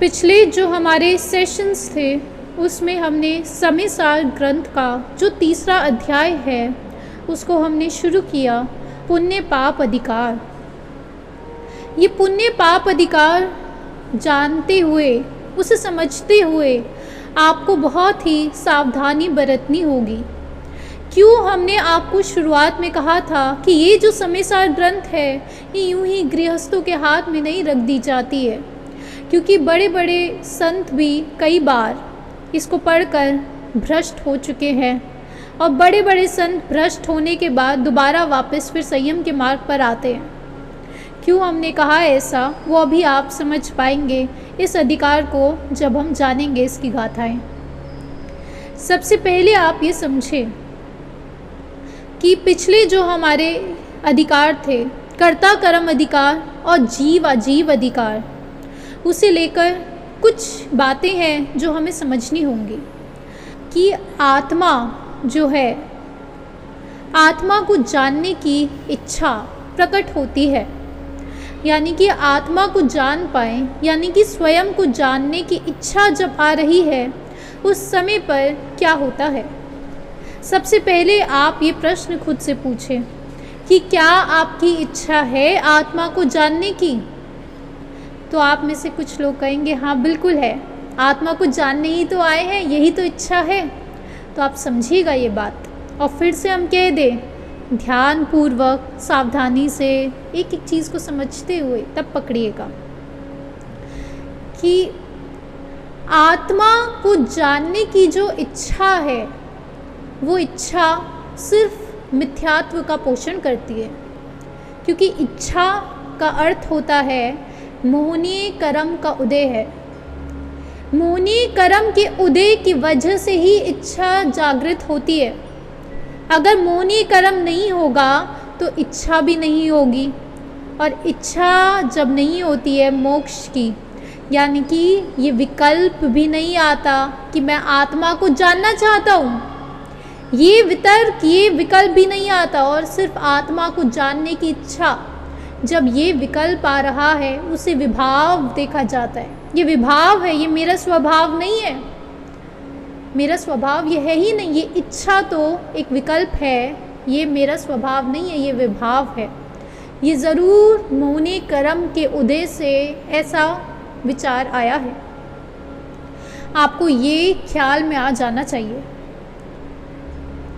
पिछले जो हमारे सेशंस थे उसमें हमने समय सार ग्रंथ का जो तीसरा अध्याय है उसको हमने शुरू किया, पुण्य पाप अधिकार। ये पुण्य पाप अधिकार जानते हुए, उसे समझते हुए आपको बहुत ही सावधानी बरतनी होगी। क्यों हमने आपको शुरुआत में कहा था कि ये जो समय सार ग्रंथ है ये यूं ही गृहस्थों के हाथ में नहीं रख दी जाती है, क्योंकि बड़े बड़े संत भी कई बार इसको पढ़कर भ्रष्ट हो चुके हैं और बड़े बड़े संत भ्रष्ट होने के बाद दोबारा वापस फिर संयम के मार्ग पर आते हैं। क्यों हमने कहा ऐसा वो अभी आप समझ पाएंगे इस अधिकार को जब हम जानेंगे इसकी गाथाएं। सबसे पहले आप ये समझें कि पिछले जो हमारे अधिकार थे, कर्ता कर्म अधिकार और जीव अजीव अधिकार, उसे लेकर कुछ बातें हैं जो हमें समझनी होंगी कि आत्मा जो है, आत्मा को जानने की इच्छा प्रकट होती है, यानी कि आत्मा को जान पाए, यानी कि स्वयं को जानने की इच्छा जब आ रही है उस समय पर क्या होता है। सबसे पहले आप ये प्रश्न खुद से पूछें कि क्या आपकी इच्छा है आत्मा को जानने की। तो आप में से कुछ लोग कहेंगे हाँ बिल्कुल है, आत्मा को जानने ही तो आए हैं, यही तो इच्छा है। तो आप समझिएगा ये बात और फिर से हम कह दें, ध्यान पूर्वक सावधानी से एक एक चीज़ को समझते हुए तब पकड़िएगा कि आत्मा को जानने की जो इच्छा है वो इच्छा सिर्फ मिथ्यात्व का पोषण करती है, क्योंकि इच्छा का अर्थ होता है मोहनीय कर्म का उदय है। मोहनीय कर्म के उदय की वजह से ही इच्छा जागृत होती है। अगर मोहनीय कर्म नहीं होगा तो इच्छा भी नहीं होगी, और इच्छा जब नहीं होती है मोक्ष की, यानी कि ये विकल्प भी नहीं आता कि मैं आत्मा को जानना चाहता हूँ, ये वितर्क, ये विकल्प भी नहीं आता, और सिर्फ आत्मा को जानने की इच्छा, जब ये विकल्प आ रहा है उसे विभाव देखा जाता है। ये विभाव है, ये मेरा स्वभाव नहीं है, मेरा स्वभाव ये है ही नहीं, ये इच्छा तो एक विकल्प है, ये मेरा स्वभाव नहीं है, ये विभाव है। ये ज़रूर मोहनीय कर्म के उदय से ऐसा विचार आया है। आपको ये ख्याल में आ जाना चाहिए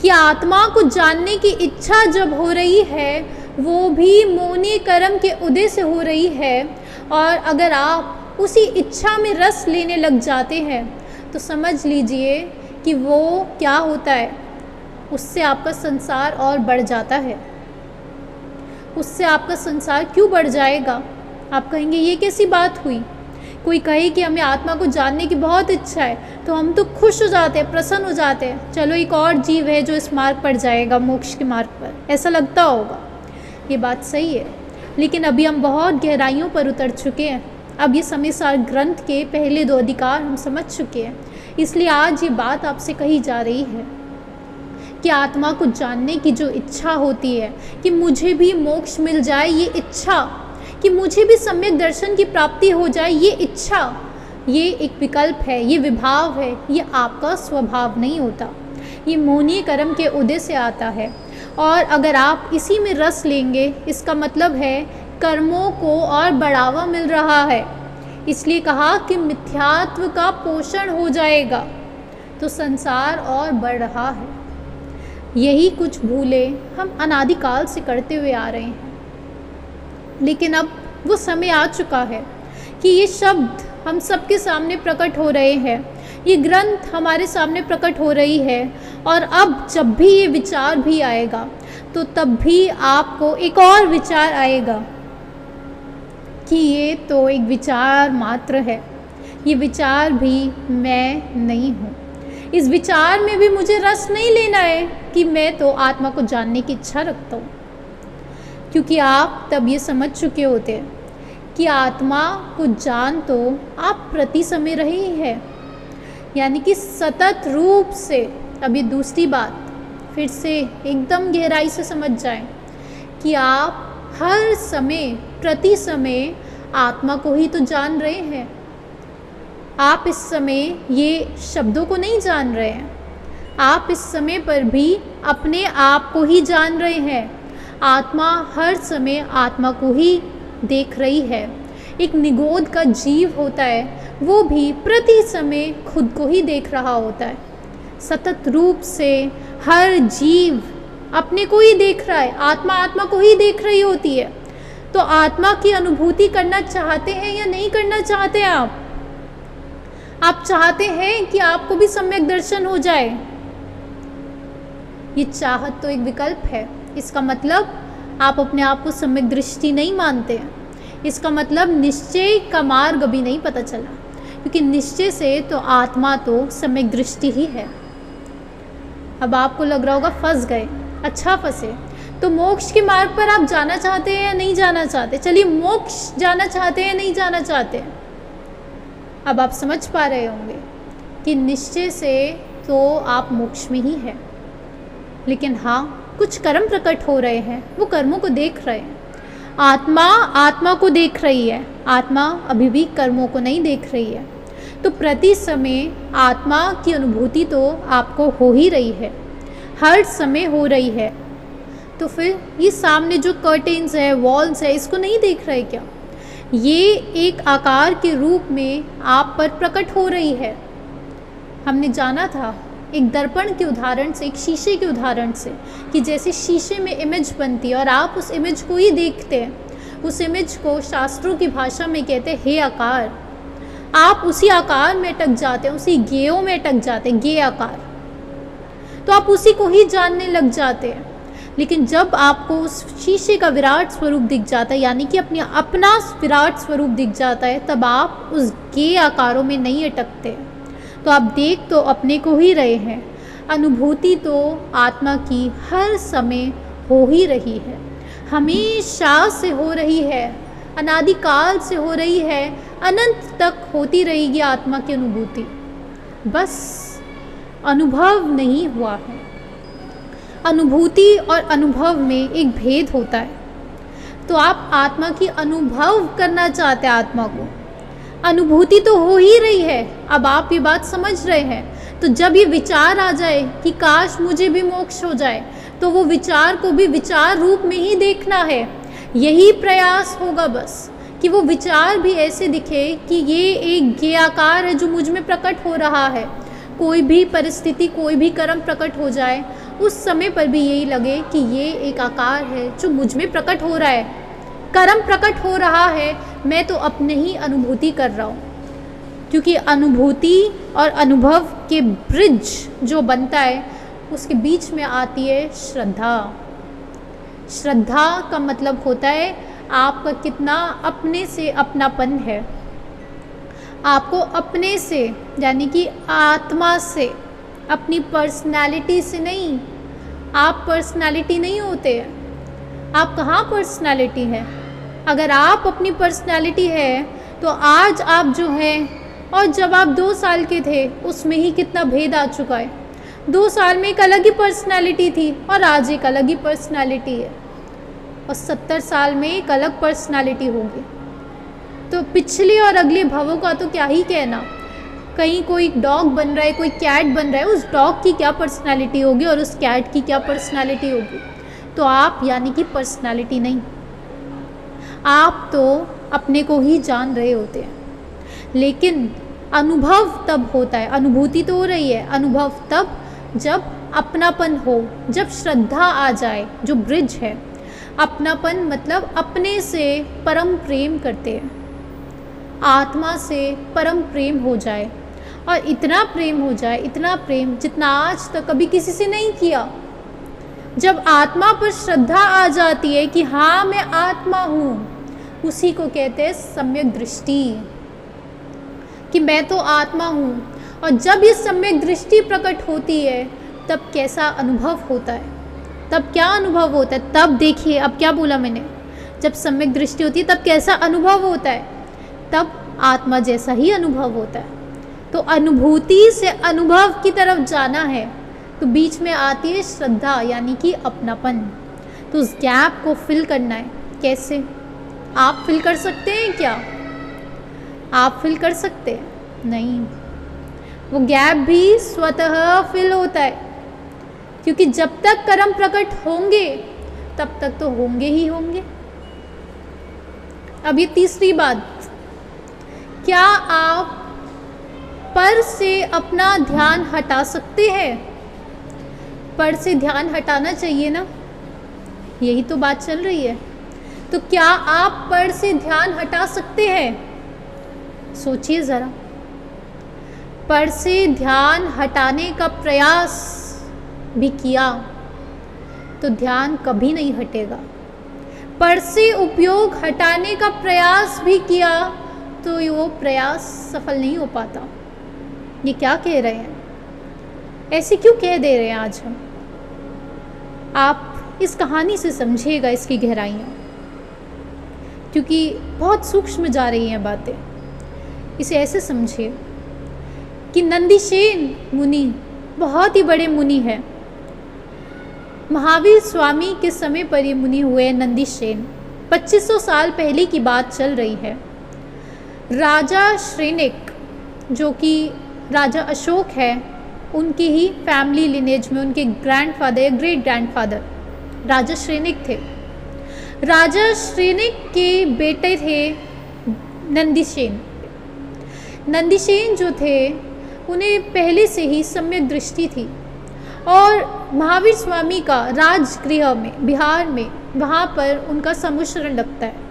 कि आत्मा को जानने की इच्छा जब हो रही है वो भी मोहनीय कर्म के उदय से हो रही है, और अगर आप उसी इच्छा में रस लेने लग जाते हैं तो समझ लीजिए कि वो क्या होता है, उससे आपका संसार और बढ़ जाता है। उससे आपका संसार क्यों बढ़ जाएगा? आप कहेंगे ये कैसी बात हुई? कोई कहे कि हमें आत्मा को जानने की बहुत इच्छा है तो हम तो खुश हो जाते हैं, प्रसन्न हो जाते हैं, चलो एक और जीव है जो इस मार्ग पर जाएगा, मोक्ष के मार्ग पर, ऐसा लगता होगा। ये बात सही है, लेकिन अभी हम बहुत गहराइयों पर उतर चुके हैं। अब ये समय सार ग्रंथ के पहले दो अधिकार हम समझ चुके हैं, इसलिए आज ये बात आपसे कही जा रही है कि आत्मा को जानने की जो इच्छा होती है कि मुझे भी मोक्ष मिल जाए, ये इच्छा, कि मुझे भी सम्यक दर्शन की प्राप्ति हो जाए, ये इच्छा, ये एक विकल्प है, ये विभाव है, ये आपका स्वभाव नहीं होता, ये मोहनीय कर्म के उदय से आता है। और अगर आप इसी में रस लेंगे, इसका मतलब है कर्मों को और बढ़ावा मिल रहा है, इसलिए कहा कि मिथ्यात्व का पोषण हो जाएगा, तो संसार और बढ़ रहा है। यही कुछ भूलें हम अनादिकाल से करते हुए आ रहे हैं, लेकिन अब वो समय आ चुका है कि ये शब्द हम सबके सामने प्रकट हो रहे हैं, ये ग्रंथ हमारे सामने प्रकट हो रही है, और अब जब भी ये विचार भी आएगा तो तब भी आपको एक और विचार आएगा कि ये तो एक विचार मात्र है, ये विचार भी मैं नहीं हूँ, इस विचार में भी मुझे रस नहीं लेना है कि मैं तो आत्मा को जानने की इच्छा रखता हूँ। क्योंकि आप तब ये समझ चुके होते हैं कि आत्मा को जान तो आप प्रति समय रहे हैं, यानी कि सतत रूप से। अब ये दूसरी बात फिर से एकदम गहराई से समझ जाएं कि आप हर समय प्रति समय आत्मा को ही तो जान रहे हैं, आप इस समय ये शब्दों को नहीं जान रहे हैं, आप इस समय पर भी अपने आप को ही जान रहे हैं। आत्मा हर समय आत्मा को ही देख रही है। एक निगोद का जीव होता है, वो भी प्रति समय खुद को ही देख रहा होता है। सतत रूप से हर जीव अपने को ही देख रहा है, आत्मा आत्मा को ही देख रही होती है। तो आत्मा की अनुभूति करना चाहते हैं या नहीं करना चाहते आप चाहते हैं कि आपको भी सम्यक दर्शन हो जाए। ये चाहत तो एक विकल्प है, इसका मतलब आप अपने आप को सम्यक दृष्टि नहीं मानते हैं। इसका मतलब निश्चय का मार्ग अभी नहीं पता चला, क्योंकि निश्चय से तो आत्मा तो सम्यक दृष्टि ही है। अब आपको लग रहा होगा फंस गए, अच्छा फंसे। तो मोक्ष के मार्ग पर आप जाना चाहते हैं या नहीं जाना चाहते? चलिए, मोक्ष जाना चाहते हैं या नहीं जाना चाहते? अब आप समझ पा रहे होंगे कि निश्चय से तो आप मोक्ष में ही हैं, लेकिन हाँ, कुछ कर्म प्रकट हो रहे हैं, वो कर्मों को देख रहे हैं। आत्मा आत्मा को देख रही है, आत्मा अभी भी कर्मों को नहीं देख रही है। तो प्रति समय आत्मा की अनुभूति तो आपको हो ही रही है, हर समय हो रही है। तो फिर ये सामने जो कर्टेन्स है, वॉल्स है, इसको नहीं देख रहे क्या? ये एक आकार के रूप में आप पर प्रकट हो रही है। हमने जाना था एक दर्पण के उदाहरण से, एक शीशे के उदाहरण से, कि जैसे शीशे में इमेज बनती है और आप उस इमेज को ही देखते हैं। उस इमेज को शास्त्रों की भाषा में कहते हैं हे आकार। आप उसी आकार में अटक जाते हैं, उसी गेयों में अटक जाते हैं, गे आकार। तो आप उसी को ही जानने लग जाते हैं। लेकिन जब आपको उस शीशे का विराट स्वरूप दिख जाता है, यानी कि अपना विराट स्वरूप दिख जाता है, तब आप उस गे आकारों में नहीं अटकते। तो आप देख तो अपने को ही रहे हैं। अनुभूति तो आत्मा की हर समय हो ही रही है, हमेशा से हो रही है, अनादिकाल से हो रही है, अनंत तक होती रहेगी आत्मा की अनुभूति। बस अनुभव नहीं हुआ है। अनुभूति और अनुभव में एक भेद होता है। तो आप आत्मा की अनुभव करना चाहते हैं, आत्मा को अनुभूति तो हो ही रही है। अब आप ये बात समझ रहे हैं। तो जब ये विचार आ जाए कि काश मुझे भी मोक्ष हो जाए, तो वो विचार को भी विचार रूप में ही देखना है। यही प्रयास होगा बस, कि वो विचार भी ऐसे दिखे कि ये एक ज्ञाकार है जो मुझ में प्रकट हो रहा है। कोई भी परिस्थिति, कोई भी कर्म प्रकट हो जाए, उस समय पर भी यही लगे कि ये एक आकार है जो मुझ में प्रकट हो रहा है, कर्म प्रकट हो रहा है, मैं तो अपने ही अनुभूति कर रहा हूँ। क्योंकि अनुभूति और अनुभव के ब्रिज जो बनता है, उसके बीच में आती है श्रद्धा। श्रद्धा का मतलब होता है आपका कितना अपने से अपनापन है। आपको अपने से, यानी कि आत्मा से, अपनी पर्सनालिटी से नहीं। आप पर्सनालिटी नहीं होते हैं। आप कहाँ पर्सनालिटी है? अगर आप अपनी पर्सनालिटी है तो आज आप जो हैं और जब आप 2 साल के थे उसमें ही कितना भेद आ चुका है। 2 साल में एक अलग ही पर्सनालिटी थी और आज एक अलग ही पर्सनालिटी है, और 70 साल में एक अलग पर्सनालिटी होगी। तो पिछले और अगले भवों का तो क्या ही कहना। कहीं कोई डॉग बन रहा है, कोई कैट बन रहा है, उस डॉग की क्या पर्सनालिटी होगी और उस कैट की क्या पर्सनालिटी होगी। तो आप यानी कि पर्सनालिटी नहीं, आप तो अपने को ही जान रहे होते हैं। लेकिन अनुभव तब होता है, अनुभूति तो हो रही है, अनुभव तब जब अपनापन हो, जब श्रद्धा आ जाए, जो ब्रिज है। अपनापन मतलब अपने से परम प्रेम करते हैं, आत्मा से परम प्रेम हो जाए, और इतना प्रेम हो जाए, इतना प्रेम जितना आज तक कभी किसी से नहीं किया। जब आत्मा पर श्रद्धा आ जाती है कि हाँ मैं आत्मा हूँ, उसी को कहते हैं सम्यक दृष्टि, कि मैं तो आत्मा हूँ। और जब ये सम्यक दृष्टि प्रकट होती है, तब कैसा अनुभव होता है, तब क्या अनुभव होता है। तब देखिए, अब क्या बोला मैंने, जब सम्यक दृष्टि होती है तब कैसा अनुभव होता है, तब आत्मा जैसा ही अनुभव होता है। तो अनुभूति से अनुभव की तरफ जाना है, तो बीच में आती है श्रद्धा, यानी कि अपनापन। तो उस गैप को फिल करना है। कैसे? आप फिल कर सकते हैं क्या? आप फिल कर सकते हैं। नहीं, वो गैप भी स्वतः फिल होता है, क्योंकि जब तक कर्म प्रकट होंगे तब तक तो होंगे ही होंगे। अब ये तीसरी बात, क्या आप पर से अपना ध्यान हटा सकते हैं? पर से ध्यान हटाना चाहिए ना, यही तो बात चल रही है। तो क्या आप पर से ध्यान हटा सकते हैं? सोचिए ज़रा। पर से ध्यान हटाने का प्रयास भी किया तो ध्यान कभी नहीं हटेगा। पर से उपयोग हटाने का प्रयास भी किया तो वो प्रयास सफल नहीं हो पाता। ये क्या कह रहे हैं? ऐसे क्यों कह दे रहे हैं आज हम? आप इस कहानी से समझिएगा इसकी गहराइयाँ, क्योंकि बहुत सूक्ष्म जा रही हैं बातें। इसे ऐसे समझिए कि नंदीसेन मुनि बहुत ही बड़े मुनि हैं। महावीर स्वामी के समय पर ये मुनि हुए नंदीसेन। 2500 साल पहले की बात चल रही है। राजा श्रेनिक, जो कि राजा अशोक है, उनकी ही फैमिली लिनेज में उनके ग्रैंडफादर या ग्रेट ग्रैंडफादर राजा श्रेनिक थे। राजा श्रेनिक के बेटे थे नंदीसेन। नंदीसेन जो थे उन्हें पहले से ही सम्यक दृष्टि थी और महावीर स्वामी का राजगृह में बिहार में वहाँ पर उनका समुशरण लगता है।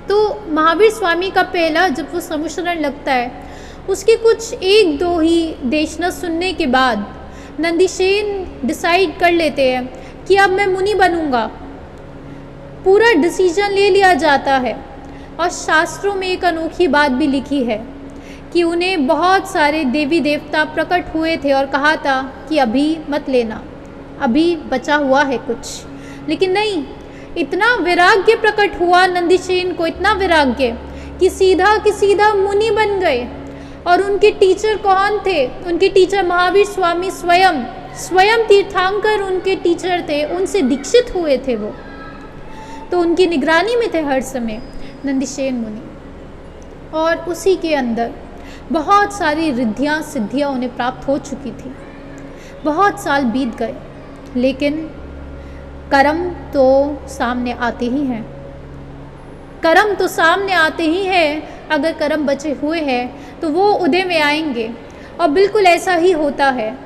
तो महावीर स्वामी का पहला जब वो समुशरण लगता है, उसके कुछ 1-2 ही देशना सुनने के बाद नंदीसेन डिसाइड कर लेते हैं कि अब मैं मुनि बनूंगा। पूरा डिसीजन ले लिया जाता है और शास्त्रों में एक अनोखी बात भी लिखी है कि उन्हें बहुत सारे देवी देवता प्रकट हुए थे और कहा था कि अभी मत लेना, अभी बचा हुआ है कुछ। लेकिन नहीं, इतना वैराग्य प्रकट हुआ नंदीसेन को, इतना वैराग्य कि सीधा मुनि बन गए। और उनके टीचर कौन थे? उनके टीचर महावीर स्वामी स्वयं तीर्थंकर उनके टीचर थे, उनसे दीक्षित हुए थे वो। तो उनकी निगरानी में थे हर समय नंदीसेन मुनि। और उसी के अंदर बहुत सारी रिद्धियाँ सिद्धियाँ उन्हें प्राप्त हो चुकी थी। बहुत साल बीत गए, लेकिन कर्म तो सामने आते ही हैं। कर्म तो सामने आते ही हैं। अगर कर्म बचे हुए हैं तो वो उदय में आएंगे, और बिल्कुल ऐसा ही होता है।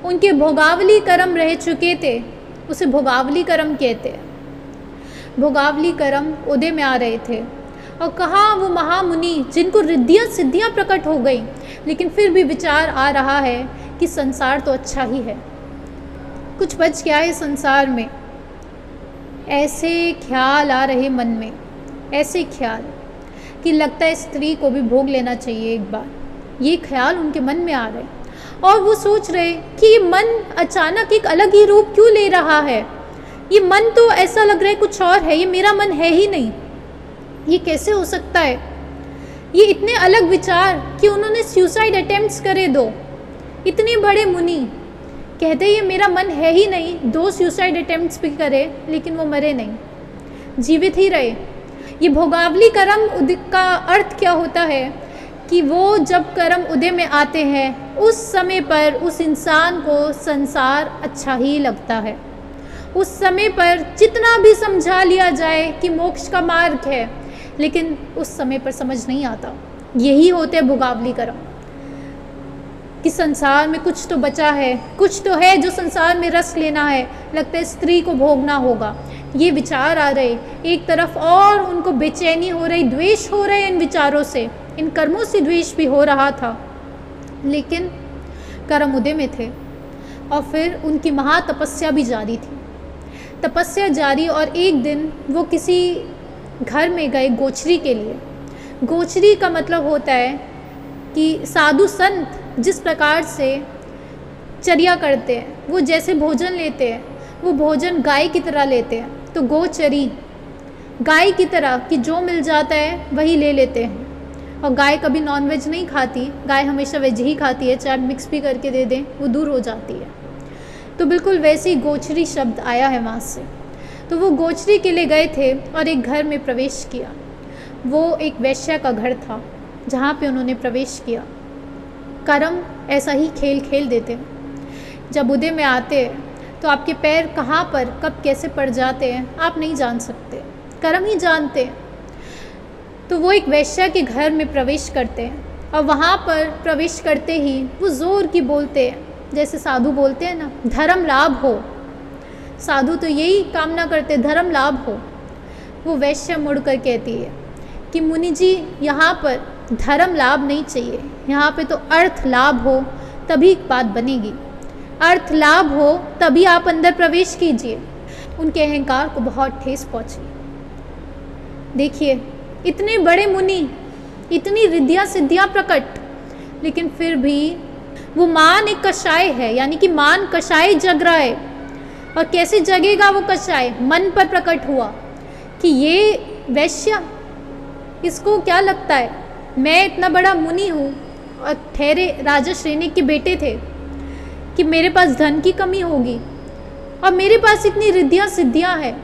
उनके भोगावली कर्म रह चुके थे, उसे भोगावली कर्म कहते हैं। भोगावली कर्म उदय में आ रहे थे, और कहाँ वो महामुनि जिनको रिद्धियाँ सिद्धियाँ प्रकट हो गई, लेकिन फिर भी विचार आ रहा है कि संसार तो अच्छा ही है, कुछ बच गया है संसार में। ऐसे ख्याल आ रहे मन में, ऐसे ख्याल कि लगता है स्त्री को भी भोग लेना चाहिए एक बार। ये ख्याल उनके मन में आ रहे, और वो सोच रहे कि ये मन अचानक एक अलग ही रूप क्यों ले रहा है। ये मन तो ऐसा लग रहा है कुछ और है, ये मेरा मन है ही नहीं, ये कैसे हो सकता है। ये इतने अलग विचार कि उन्होंने सुसाइड अटेम्प्ट्स करे 2। इतने बड़े मुनि कहते ये मेरा मन है ही नहीं, 2 सुसाइड अटेम्प्ट्स भी करे लेकिन वो मरे नहीं, जीवित ही रहे। ये भोगावली कर्म उदय का अर्थ क्या होता है कि वो जब कर्म उदय में आते हैं, उस समय पर उस इंसान को संसार अच्छा ही लगता है। उस समय पर जितना भी समझा लिया जाए कि मोक्ष का मार्ग है, लेकिन उस समय पर समझ नहीं आता। यही होते हैं भोगावली कर्म कि संसार में कुछ तो बचा है, कुछ तो है जो संसार में रस लेना है, लगता है स्त्री को भोगना होगा। ये विचार आ रहे एक तरफ, और उनको बेचैनी हो रही, द्वेष हो रहे इन विचारों से, इन कर्मों से द्वेष भी हो रहा था। लेकिन कर्म उदय में थे, और फिर उनकी महातपस्या भी जारी थी। तपस्या जारी, और एक दिन वो किसी घर में गए गोचरी के लिए। गोचरी का मतलब होता है कि साधु संत जिस प्रकार से चर्या करते हैं, वो जैसे भोजन लेते हैं, वो भोजन गाय की तरह लेते हैं। तो गोचरी गाय की तरह कि जो मिल जाता है वही ले लेते हैं। और गाय कभी नॉनवेज नहीं खाती, गाय हमेशा वेज ही खाती है, चाहे मिक्स भी करके दे दें वो दूर हो जाती है। तो बिल्कुल वैसे ही गोचरी शब्द आया है वहाँ से। तो वो गोचरी के लिए गए थे और एक घर में प्रवेश किया। वो एक वैश्या का घर था जहाँ पे उन्होंने प्रवेश किया। कर्म ऐसा ही खेल खेल देते हैं। जब उदय में आते हैं तो आपके पैर कहाँ पर कब कैसे पड़ जाते हैं आप नहीं जान सकते, कर्म ही जानते हैं। तो वो एक वैश्या के घर में प्रवेश करते हैं और वहाँ पर प्रवेश करते ही वो ज़ोर की बोलते हैं, जैसे साधु बोलते हैं ना, धर्म लाभ हो। साधु तो यही कामना करते, धर्म लाभ हो। वो वैश्या मुड़कर कहती है कि मुनि जी, यहाँ पर धर्म लाभ नहीं चाहिए, यहाँ पे तो अर्थ लाभ हो तभी बात बनेगी, अर्थ लाभ हो तभी आप अंदर प्रवेश कीजिए। उनके अहंकार को बहुत ठेस पहुँची। देखिए, इतने बड़े मुनि, इतनी रिद्धियाँ सिद्धियाँ प्रकट, लेकिन फिर भी वो मान एक कषाय है, यानी कि मान कषाय जग रहा है। और कैसे जगेगा वो कषाय? मन पर प्रकट हुआ कि ये वैश्या, इसको क्या लगता है मैं इतना बड़ा मुनि हूँ और ठहरे राजा श्रेणी के बेटे थे कि मेरे पास धन की कमी होगी और मेरे पास इतनी रिद्धियाँ सिद्धियाँ हैं।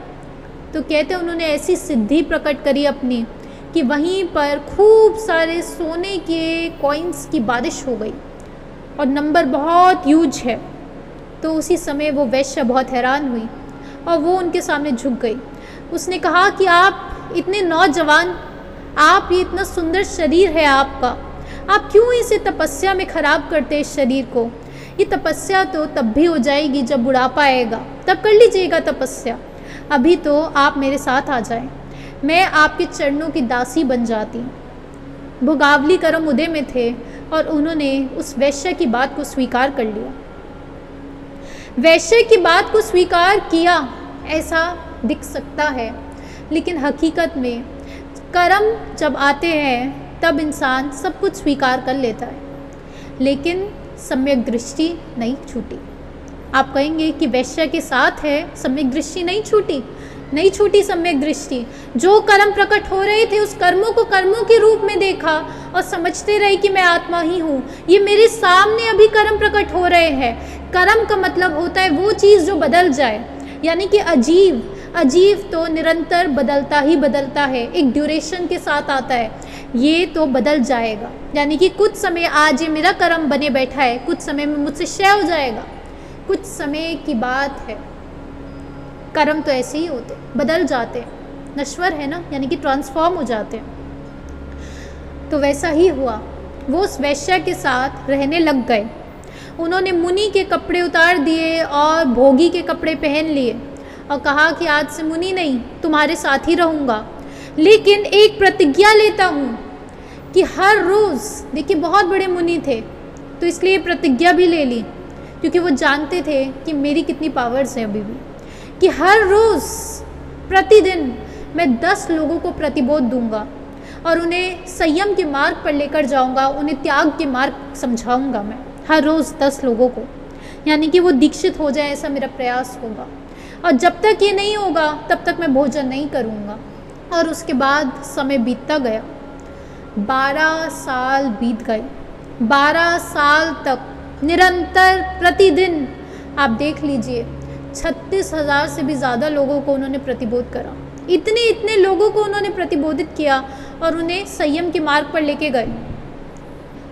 तो कहते उन्होंने ऐसी सिद्धि प्रकट करी अपनी कि वहीं पर खूब सारे सोने के कॉइन्स की बारिश हो गई और नंबर बहुत ह्यूज है। तो उसी समय वो वैश्या बहुत हैरान हुई और वो उनके सामने झुक गई। उसने कहा कि आप इतने नौजवान, आप ये इतना सुंदर शरीर है आपका, आप क्यों इसे तपस्या में ख़राब करते हैं इस शरीर को? ये तपस्या तो तब भी हो जाएगी जब बुढ़ापा आएगा, तब कर लीजिएगा तपस्या। अभी तो आप मेरे साथ आ जाएं, मैं आपके चरणों की दासी बन जाती। भोगावली कर्म उदय में थे और उन्होंने उस वैश्य की बात को स्वीकार कर लिया। वैश्य की बात को स्वीकार किया ऐसा दिख सकता है, लेकिन हकीकत में कर्म जब आते हैं तब इंसान सब कुछ स्वीकार कर लेता है, लेकिन सम्यक दृष्टि नहीं छूटी। आप कहेंगे कि वैश्य के साथ है, सम्यक दृष्टि नहीं छूटी, नहीं छूटी सम्यक दृष्टि। जो कर्म प्रकट हो रहे थे उस कर्मों को कर्मों के रूप में देखा और समझते रहे कि मैं आत्मा ही हूँ, ये मेरे सामने अभी कर्म प्रकट हो रहे हैं। कर्म का मतलब होता है वो चीज़ जो बदल जाए, यानी कि अजीब। अजीब तो निरंतर बदलता ही बदलता है, एक ड्यूरेशन के साथ आता है। ये तो बदल जाएगा, यानी कि कुछ समय आज ये मेरा कर्म बने बैठा है, कुछ समय में मुझसे क्षय हो जाएगा, कुछ समय की बात है। कर्म तो ऐसे ही होते, बदल जाते हैं, नश्वर है ना, यानी कि ट्रांसफॉर्म हो जाते हैं। तो वैसा ही हुआ, वो उस वैश्या के साथ रहने लग गए। उन्होंने मुनि के कपड़े उतार दिए और भोगी के कपड़े पहन लिए और कहा कि आज से मुनि नहीं, तुम्हारे साथ ही रहूँगा, लेकिन एक प्रतिज्ञा लेता हूँ कि हर रोज़, देखिए बहुत बड़े मुनि थे तो इसलिए प्रतिज्ञा भी ले ली, क्योंकि वो जानते थे कि मेरी कितनी पावर्स हैं अभी भी, कि हर रोज़ प्रतिदिन मैं 10 लोगों को प्रतिबोध दूंगा और उन्हें संयम के मार्ग पर लेकर जाऊंगा, उन्हें त्याग के मार्ग समझाऊंगा। मैं हर रोज़ 10 लोगों को, यानी कि वो दीक्षित हो जाए, ऐसा मेरा प्रयास होगा। और जब तक ये नहीं होगा तब तक मैं भोजन नहीं करूँगा। और उसके बाद समय बीतता गया, 12 साल बीत गए। 12 साल तक निरंतर प्रतिदिन आप देख लीजिए 36,000 से भी ज़्यादा लोगों को उन्होंने प्रतिबोध करा। इतने लोगों को उन्होंने प्रतिबोधित किया और उन्हें संयम के मार्ग पर लेके गए।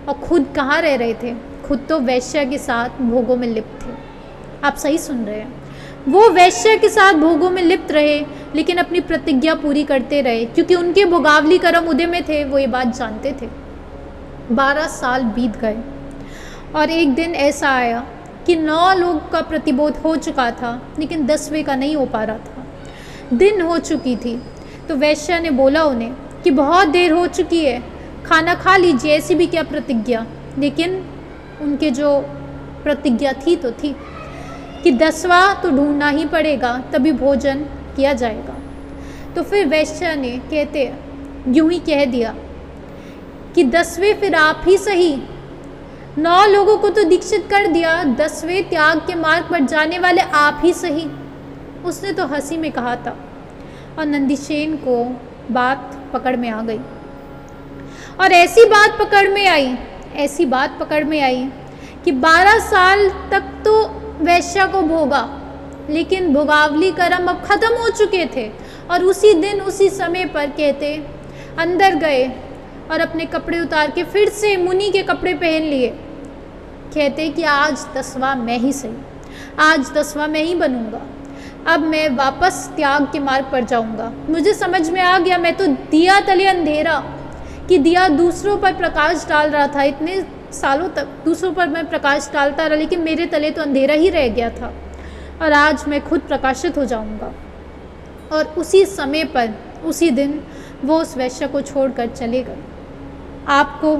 और खुद कहाँ रह रहे थे? खुद तो वैश्य के साथ भोगों में लिप्त थे। आप सही सुन रहे हैं, वो वैश्य के साथ भोगों में लिप्त रहे, लेकिन अपनी प्रतिज्ञा पूरी करते रहे, क्योंकि उनके भोगावली कर्म उदय में थे, वो ये बात जानते थे। 12 साल बीत गए और एक दिन ऐसा आया कि 9 लोग का प्रतिबोध हो चुका था, लेकिन 10वें का नहीं हो पा रहा था। दिन हो चुकी थी तो वैश्य ने बोला उन्हें कि बहुत देर हो चुकी है, खाना खा लीजिए, ऐसी भी क्या प्रतिज्ञा। लेकिन उनके जो प्रतिज्ञा थी तो थी कि 10वां तो ढूंढना ही पड़ेगा, तभी भोजन किया जाएगा। तो फिर वैश्य ने कहते यूं ही कह दिया कि 10वें फिर आप ही सही, 9 लोगों को तो दीक्षित कर दिया, 10वें त्याग के मार्ग पर जाने वाले आप ही सही। उसने तो हंसी में कहा था और नंदीसेन को बात पकड़ में आ गई। और ऐसी बात पकड़ में आई कि 12 साल तक तो वैश्या को भोगा, लेकिन भोगावली कर्म अब खत्म हो चुके थे। और उसी दिन उसी समय पर कहते अंदर गए और अपने कपड़े उतार के फिर से मुनि के कपड़े पहन लिए कहते कि आज 10वां मैं ही सही, आज 10वां मैं ही बनूंगा, अब मैं वापस त्याग के मार्ग पर जाऊंगा। मुझे समझ में आ गया, मैं तो दिया तले अंधेरा, कि दिया दूसरों पर प्रकाश डाल रहा था, इतने सालों तक दूसरों पर मैं प्रकाश डालता रहा, लेकिन मेरे तले तो अंधेरा ही रह गया था, और आज मैं खुद प्रकाशित हो जाऊंगा। और उसी समय पर, उसी दिन वो उस वैश्य को छोड़कर चले गए। आपको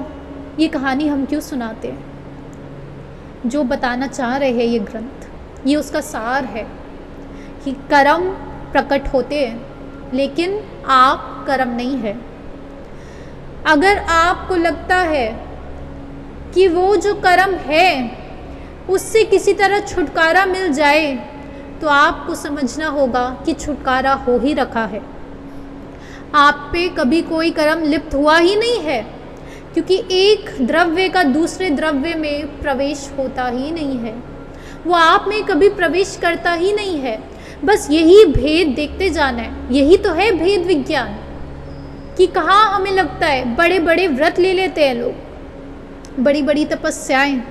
ये कहानी हम क्यों सुनाते हैं? जो बताना चाह रहे हैं ये ग्रंथ, ये उसका सार है कि कर्म प्रकट होते हैं, लेकिन आप कर्म नहीं है। अगर आपको लगता है कि वो जो कर्म है उससे किसी तरह छुटकारा मिल जाए, तो आपको समझना होगा कि छुटकारा हो ही रखा है। आप पे कभी कोई कर्म लिप्त हुआ ही नहीं है, क्योंकि एक द्रव्य का दूसरे द्रव्य में प्रवेश होता ही नहीं है, वो आप में कभी प्रवेश करता ही नहीं है। बस यही भेद देखते जाना है, यही तो है भेद विज्ञान। कि कहाँ हमें लगता है बड़े बड़े व्रत ले लेते हैं लोग, बड़ी बड़ी तपस्याएं,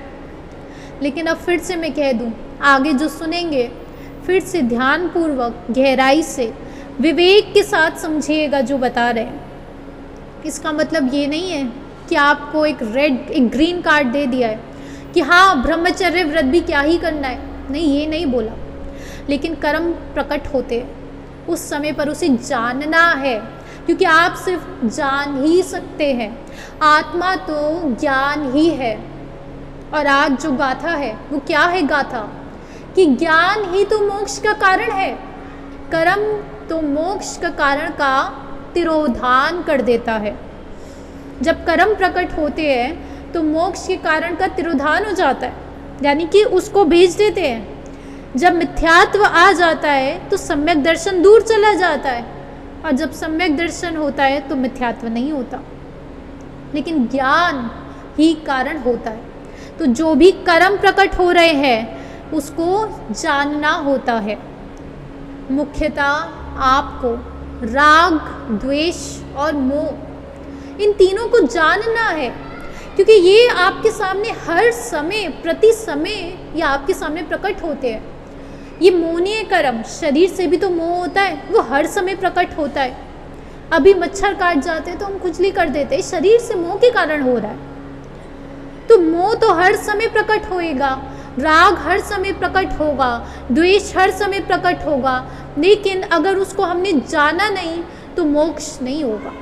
लेकिन अब फिर से मैं कह दूं, आगे जो सुनेंगे फिर से ध्यानपूर्वक गहराई से विवेक के साथ समझिएगा जो बता रहे हैं। इसका मतलब ये नहीं है कि आपको एक ग्रीन कार्ड दे दिया है कि हाँ ब्रह्मचर्य व्रत भी क्या ही करना है, नहीं, ये नहीं बोला। लेकिन कर्म प्रकट होते हैं, उस समय पर उसे जानना है, क्योंकि आप सिर्फ जान ही सकते हैं, आत्मा तो ज्ञान ही है। और आज जो गाथा है वो क्या है गाथा? कि ज्ञान ही तो मोक्ष का कारण है, कर्म तो मोक्ष का कारण का तिरोधान कर देता है। जब कर्म प्रकट होते हैं तो मोक्ष के कारण का तिरोधान हो जाता है, यानी कि उसको भेज देते हैं। जब मिथ्यात्व आ जाता है तो सम्यक दर्शन दूर चला जाता है, और जब सम्यक दर्शन होता है तो मिथ्यात्व नहीं होता, लेकिन ज्ञान ही कारण होता है। तो जो भी कर्म प्रकट हो रहे हैं उसको जानना होता है। मुख्यतः आपको राग, द्वेष और मोह, इन तीनों को जानना है, क्योंकि ये आपके सामने हर समय, प्रति समय ये आपके सामने प्रकट होते हैं। ये मोहनीय कर्म, शरीर से भी तो मोह होता है, वो हर समय प्रकट होता है। अभी मच्छर काट जाते हैं तो हम खुजली कर देते हैं, शरीर से मोह के कारण हो रहा है। तो मोह तो हर समय प्रकट होएगा, राग हर समय प्रकट होगा, द्वेष हर समय प्रकट होगा, लेकिन अगर उसको हमने जाना नहीं तो मोक्ष नहीं होगा,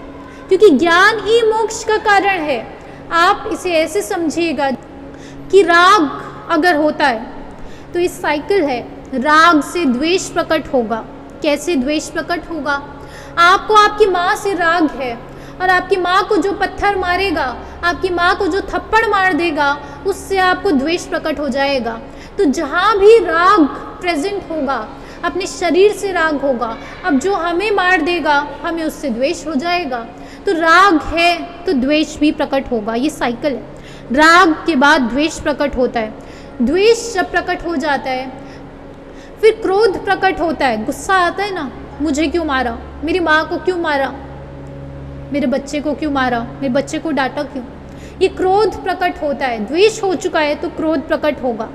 क्योंकि ज्ञान ही मोक्ष का कारण है। आप इसे ऐसे समझिएगा कि राग अगर होता है तो इस साइकिल है, राग से द्वेष प्रकट होगा। कैसे द्वेष प्रकट होगा? आपको आपकी माँ से राग है, और आपकी माँ को जो पत्थर मारेगा, आपकी माँ को जो थप्पड़ मार देगा, उससे आपको द्वेष प्रकट हो जाएगा। तो जहाँ भी राग प्रेजेंट होगा, अपने शरीर से राग होगा, अब जो हमें मार देगा हमें उससे द्वेष हो जाएगा। तो राग है तो द्वेष भी प्रकट होगा, ये साइकिल है। राग के बाद द्वेष प्रकट होता है, द्वेष जब प्रकट हो जाता है फिर क्रोध प्रकट होता है, गुस्सा आता है ना, मुझे क्यों मारा, मेरी माँ को क्यों मारा, मेरे बच्चे को क्यों मारा, मेरे बच्चे को डांटा क्यों, ये क्रोध प्रकट होता है। द्वेष हो चुका है तो क्रोध प्रकट होगा,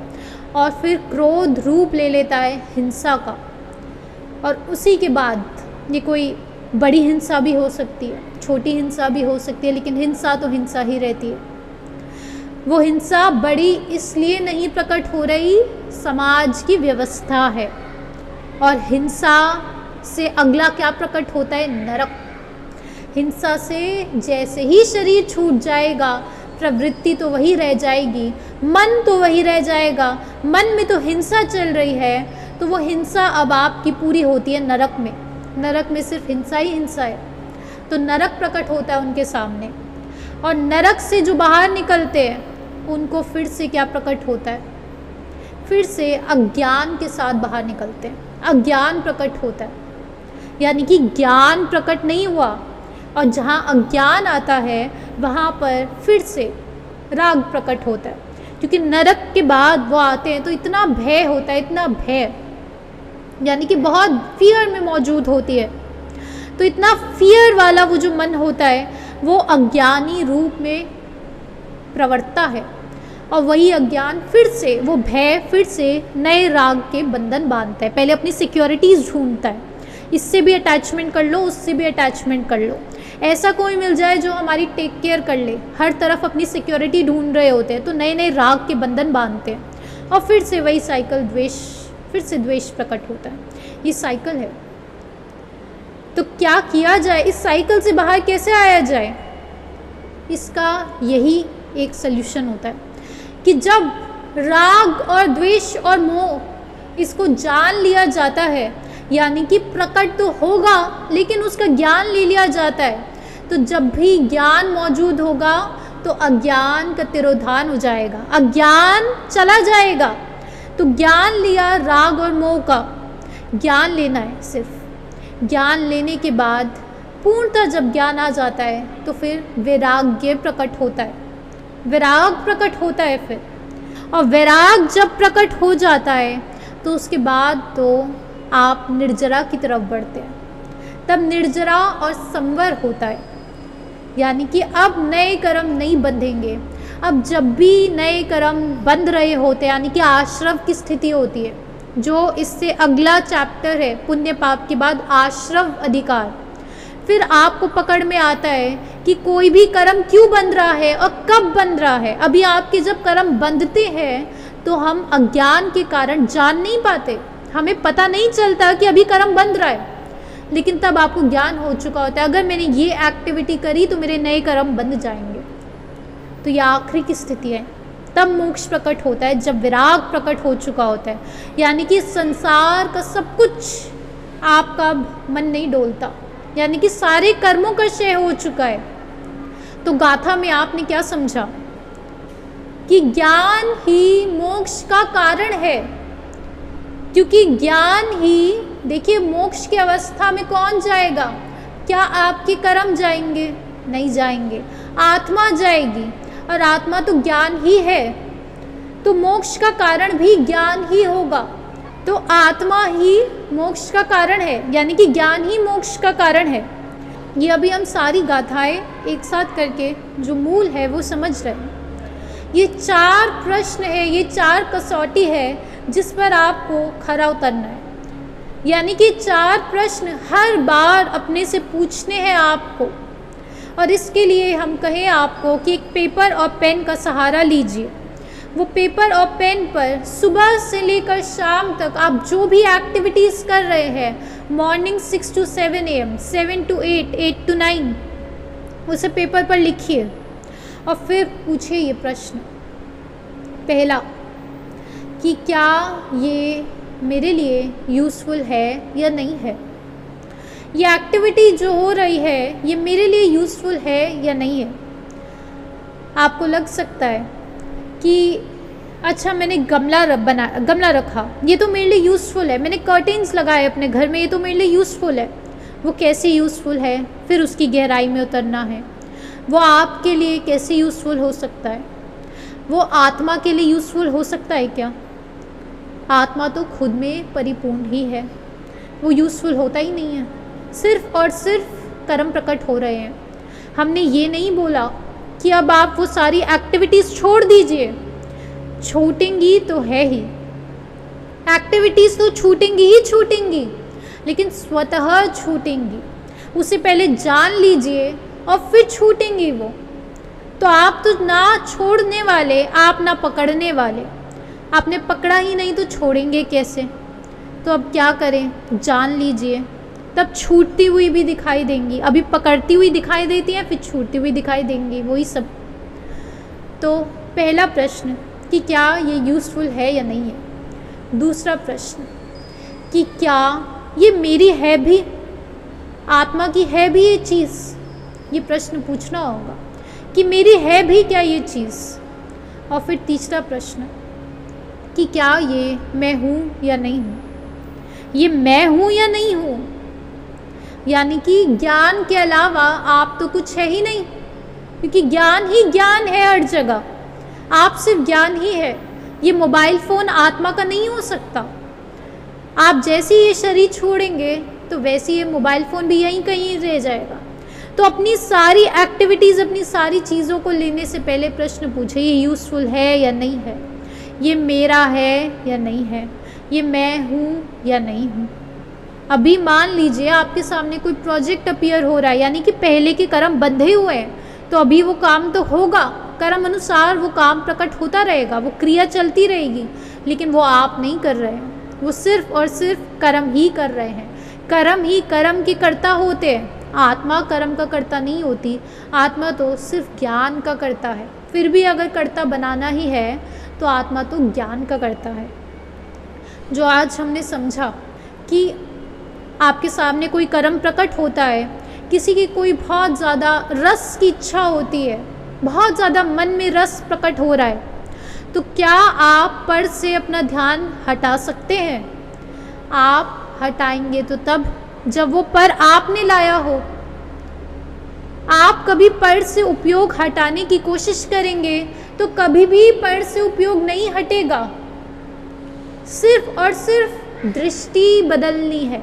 और फिर क्रोध रूप ले लेता है हिंसा का, और उसी के बाद ये कोई बड़ी हिंसा भी हो सकती है, छोटी हिंसा भी हो सकती है, लेकिन हिंसा तो हिंसा ही रहती है। वो हिंसा बड़ी इसलिए नहीं प्रकट हो रही, समाज की व्यवस्था है। और हिंसा से अगला क्या प्रकट होता है? नरक। हिंसा से जैसे ही शरीर छूट जाएगा, प्रवृत्ति तो वही रह जाएगी, मन तो वही रह जाएगा। मन में तो हिंसा चल रही है, तो वो हिंसा अब आपकी पूरी होती है नरक में। नरक में सिर्फ हिंसा ही हिंसा है, तो नरक प्रकट होता है उनके सामने। और नरक से जो बाहर निकलते हैं उनको फिर से क्या प्रकट होता है? फिर से अज्ञान के साथ बाहर निकलते हैं, अज्ञान प्रकट होता है। यानी कि ज्ञान प्रकट नहीं हुआ, और जहाँ अज्ञान आता है वहाँ पर फिर से राग प्रकट होता है, क्योंकि नरक के बाद वो आते हैं तो इतना भय होता है, इतना भय, यानी कि बहुत फियर में मौजूद होती है। तो इतना फियर वाला वो जो मन होता है वो अज्ञानी रूप में प्रवर्तता है। और वही अज्ञान फिर से, वो भय फिर से नए राग के बंधन बांधता है। पहले अपनी सिक्योरिटीज़ ढूंढता है, इससे भी अटैचमेंट कर लो, उससे भी अटैचमेंट कर लो, ऐसा कोई मिल जाए जो हमारी टेक केयर कर ले। हर तरफ अपनी सिक्योरिटी ढूंढ रहे होते हैं, तो नए नए राग के बंधन बांधते हैं और फिर से वही साइकिल, द्वेष, फिर से द्वेष प्रकट होता है। ये साइकिल है। तो क्या किया जाए, इस साइकिल से बाहर कैसे आया जाए? इसका यही एक सल्यूशन होता है कि जब राग और द्वेष और मोह इसको जान लिया जाता है, यानी कि प्रकट तो होगा लेकिन उसका ज्ञान ले लिया जाता है, तो जब भी ज्ञान मौजूद होगा तो अज्ञान का तिरोधान हो जाएगा, अज्ञान चला जाएगा। तो ज्ञान लिया राग और मोह का, ज्ञान लेना है सिर्फ। ज्ञान लेने के बाद पूर्णतः जब ज्ञान आ जाता है तो फिर वैराग्य प्रकट होता है, वैराग प्रकट होता है फिर। और वैराग जब प्रकट हो जाता है तो उसके बाद तो आप निर्जरा की तरफ बढ़ते हैं। तब निर्जरा और संवर होता है, यानी कि अब नए कर्म नहीं बंधेंगे। अब जब भी नए कर्म बंध रहे होते हैं, यानी कि आश्रव की स्थिति होती है, जो इससे अगला चैप्टर है, पुण्य पाप के बाद आश्रव अधिकार। फिर आपको पकड़ में आता है कि कोई भी कर्म क्यों बंध रहा है और कब बंध रहा है। अभी आपके जब कर्म बंधते हैं तो हम अज्ञान के कारण जान नहीं पाते, हमें पता नहीं चलता कि अभी कर्म बंध रहा है, लेकिन तब आपको ज्ञान हो चुका होता है, अगर मैंने ये एक्टिविटी करी तो मेरे नए कर्म बंध जाएंगे। तो ये आखिरी की स्थिति है। तब मोक्ष प्रकट होता है जब विराग प्रकट हो चुका होता है, यानी कि संसार का सब कुछ आपका मन नहीं डोलता, यानी कि सारे कर्मों का क्षय हो चुका है। तो गाथा में आपने क्या समझा कि ज्ञान ही मोक्ष का कारण है, क्योंकि ज्ञान ही, देखिए मोक्ष की अवस्था में कौन जाएगा? क्या आपके कर्म जाएंगे? नहीं जाएंगे, आत्मा जाएगी, और आत्मा तो ज्ञान ही है, तो मोक्ष का कारण भी ज्ञान ही होगा। तो आत्मा ही मोक्ष का कारण है, यानी कि ज्ञान ही मोक्ष का कारण है। ये अभी हम सारी गाथाएं एक साथ करके जो मूल है वो समझ रहे हैं। ये 4 प्रश्न है, ये 4 कसौटी है जिस पर आपको खरा उतरना है, यानी कि 4 प्रश्न हर बार अपने से पूछने हैं आपको। और इसके लिए हम कहें आपको कि एक पेपर और पेन का सहारा लीजिए। वो पेपर और पेन पर सुबह से लेकर शाम तक आप जो भी एक्टिविटीज़ कर रहे हैं, morning 6 to 7 AM, 7 to 8, 8 to 9, उसे पेपर पर लिखिए और फिर पूछिए ये प्रश्न। पहला कि क्या ये मेरे लिए यूज़फुल है या नहीं है, ये एक्टिविटी जो हो रही है ये मेरे लिए यूज़फुल है या नहीं है। आपको लग सकता है कि अच्छा मैंने गमला रखा, ये तो मेरे लिए यूज़फुल है, मैंने कर्टेन्स लगाए अपने घर में, ये तो मेरे लिए यूज़फुल है। वो कैसे यूज़फुल है, फिर उसकी गहराई में उतरना है। वो आपके लिए कैसे यूज़फुल हो सकता है? वो आत्मा के लिए यूज़फुल हो सकता है क्या? आत्मा तो खुद में परिपूर्ण ही है, वो यूज़फुल होता ही नहीं है। सिर्फ और सिर्फ कर्म प्रकट हो रहे हैं। हमने ये नहीं बोला कि अब आप वो सारी एक्टिविटीज़ छोड़ दीजिए, छूटेंगी तो है ही, एक्टिविटीज़ तो छूटेंगी ही छूटेंगी, लेकिन स्वतः छूटेंगी। उसे पहले जान लीजिए और फिर छूटेंगी वो। तो आप तो ना छोड़ने वाले, आप ना पकड़ने वाले। आपने पकड़ा ही नहीं तो छोड़ेंगे कैसे? तो अब क्या करें? जान लीजिए, तब छूटती हुई भी दिखाई देंगी। अभी पकड़ती हुई दिखाई देती हैं, फिर छूटती हुई दिखाई देंगी, वही सब। तो पहला प्रश्न कि क्या ये यूज़फुल है या नहीं है। दूसरा प्रश्न कि क्या ये मेरी है भी, आत्मा की है भी ये चीज़, ये प्रश्न पूछना होगा कि मेरी है भी क्या ये चीज़। और फिर तीसरा प्रश्न कि क्या ये मैं हूँ या नहीं हूँ, ये मैं हूँ या नहीं हूँ, यानी कि ज्ञान के अलावा आप तो कुछ है ही नहीं, क्योंकि ज्ञान ही ज्ञान है हर जगह। आप सिर्फ ज्ञान ही है। ये मोबाइल फ़ोन आत्मा का नहीं हो सकता। आप जैसे ही ये शरीर छोड़ेंगे तो वैसे ये मोबाइल फ़ोन भी यहीं कहीं रह जाएगा। तो अपनी सारी एक्टिविटीज़, अपनी सारी चीज़ों को लेने से पहले प्रश्न पूछे, ये यूज़फुल है या नहीं है, ये मेरा है या नहीं है, ये मैं हूँ या नहीं हूँ। अभी मान लीजिए आपके सामने कोई प्रोजेक्ट अपीयर हो रहा है, यानी कि पहले के कर्म बंधे हुए हैं, तो अभी वो काम तो होगा, कर्म अनुसार वो काम प्रकट होता रहेगा, वो क्रिया चलती रहेगी, लेकिन वो आप नहीं कर रहे हैं, वो सिर्फ और सिर्फ कर्म ही कर रहे हैं। कर्म ही कर्म के कर्ता होते हैं, आत्मा कर्म का कर्ता नहीं होती। आत्मा तो सिर्फ ज्ञान का कर्ता है। फिर भी अगर कर्ता बनाना ही है तो आत्मा तो ज्ञान का कर्ता है। जो आज हमने समझा कि आपके सामने कोई कर्म प्रकट होता है, किसी की कोई बहुत ज़्यादा रस की इच्छा होती है, बहुत ज़्यादा मन में रस प्रकट हो रहा है, तो क्या आप पर से अपना ध्यान हटा सकते हैं? आप हटाएंगे तो तब जब वो पर आपने लाया हो। आप कभी पर से उपयोग हटाने की कोशिश करेंगे तो कभी भी पर से उपयोग नहीं हटेगा। सिर्फ और सिर्फ दृष्टि बदलनी है।